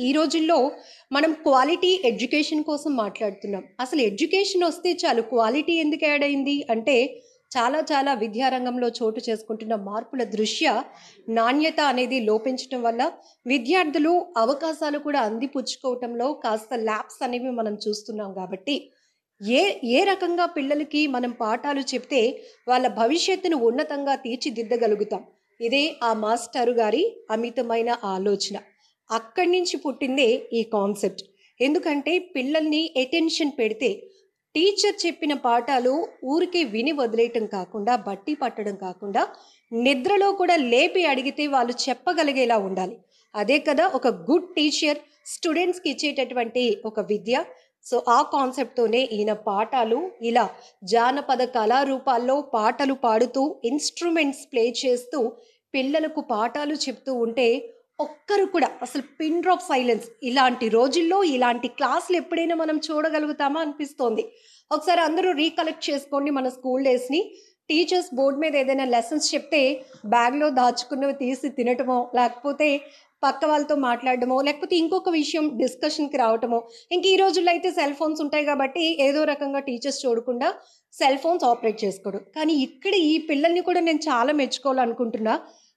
ఈ రోజుల్లో మనం క్వాలిటీ ఎడ్యుకేషన్ కోసం మాట్లాడుతున్నాం. అసలు ఎడ్యుకేషన్ వస్తే చాలు క్వాలిటీ ఎందుకు యాడ్ అయింది అంటే చాలా చాలా విద్యారంగంలో చోటు చేసుకుంటున్న మార్పుల దృష్ట్యా నాణ్యత అనేది లోపించటం వల్ల విద్యార్థులు అవకాశాలు కూడా అందిపుచ్చుకోవటంలో కాస్త ల్యాప్స్ అనేవి మనం చూస్తున్నాం కాబట్టి ఏ ఏ రకంగా పిల్లలకి మనం పాఠాలు చెప్తే వాళ్ళ భవిష్యత్తును ఉన్నతంగా తీర్చిదిద్దగలుగుతాం. ఇదే ఆ మాస్టారు గారి అమితమైన ఆలోచన. అక్కడి నుంచి పుట్టిందే ఈ కాన్సెప్ట్. ఎందుకంటే పిల్లల్ని అటెన్షన్ పెడితే టీచర్ చెప్పిన పాఠాలు ఊరికే విని వదిలేయటం కాకుండా, బట్టి పట్టడం కాకుండా, నిద్రలో కూడా లేపి అడిగితే వాళ్ళు చెప్పగలిగేలా ఉండాలి. అదే కదా ఒక గుడ్ టీచర్ స్టూడెంట్స్‌కి ఇచ్చేటటువంటి ఒక విద్య. సో, ఆ కాన్సెప్ట్‌తోనే ఈయన పాఠాలు ఇలా జానపద కళారూపాల్లో పాటలు పాడుతూ, ఇన్‌స్ట్రుమెంట్స్ ప్లే చేస్తూ పిల్లలకు పాఠాలు చెప్తూ ఉంటే ఒక్కరు కూడా అసలు పిన్ డ్రాప్ సైలెన్స్. ఇలాంటి రోజుల్లో ఇలాంటి క్లాసులు ఎప్పుడైనా మనం చూడగలుగుతామా అనిపిస్తోంది. ఒకసారి అందరూ రీకలెక్ట్ చేసుకోండి మన స్కూల్ డేస్‌ని. టీచర్స్ బోర్డ్ మీద ఏదైనా లెసన్స్ చెప్తే బ్యాగ్‌లో దాచుకున్నవి తీసి తినటమో, లేకపోతే పక్క వాళ్ళతో మాట్లాడడమో, లేకపోతే ఇంకొక విషయం డిస్కషన్‌కి రావటమో. ఇంక ఈ రోజుల్లో అయితే సెల్ ఫోన్స్ ఉంటాయి కాబట్టి ఏదో రకంగా టీచర్స్ చూడకుండా సెల్ ఫోన్స్ ఆపరేట్ చేసుకోవడం. కానీ ఇక్కడ ఈ పిల్లల్ని కూడా నేను చాలా మెచ్చుకోవాలనుకుంటున్నా.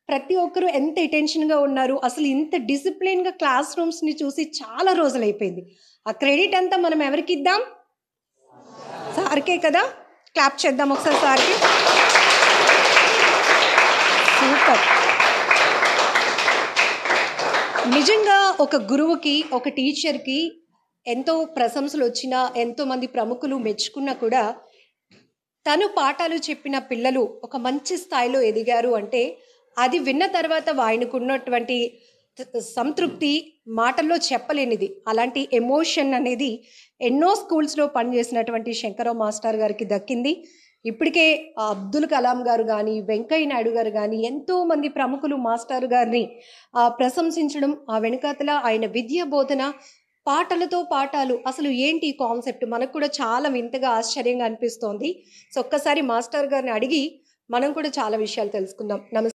ప్రతి ఒక్కరు ఎంత అటెన్షన్‌గా ఉన్నారు. అసలు ఇంత డిసిప్లిన్‌గా క్లాస్ రూమ్స్‌ని చూసి చాలా రోజులైపోయింది. ఆ క్రెడిట్ అంతా మనం ఎవరికిద్దాం? సార్‌కే కదా! క్లాప్ చేద్దాం ఒకసారి సార్‌కి. సూపర్. నిజంగా ఒక గురువుకి, ఒక టీచర్‌కి ఎంతో ప్రశంసలొచ్చినా, ఎంతోమంది ప్రముఖులు మెచ్చుకున్నా కూడా తను పాఠాలు చెప్పిన పిల్లలు ఒక మంచి స్థాయిలో ఎదిగారు అంటే, అది విన్న తర్వాత ఆయనకున్నటువంటి సంతృప్తి మాటల్లో చెప్పలేనిది. అలాంటి ఎమోషన్ అనేది ఎన్నో స్కూల్స్‌లో పనిచేసినటువంటి శంకరరావు మాస్టర్ గారికి దక్కింది. ఇప్పటికే అబ్దుల్ కలాం గారు గాని, వెంకయ్య నాయుడు గారు గాని, ఎంతోమంది ప్రముఖులు మాస్టర్ గారిని ప్రశంసించడం, ఆ వెనకాతల ఆయన విద్యా బోధన, పాటలతో పాఠాలు అసలు ఏంటి ఈ కాన్సెప్ట్? మనకు కూడా చాలా వింతగా, ఆశ్చర్యంగా అనిపిస్తోంది. సో, ఒక్కసారి మాస్టర్ గారిని అడిగి మనం కూడా చాలా విషయాలు తెలుసుకుందాం.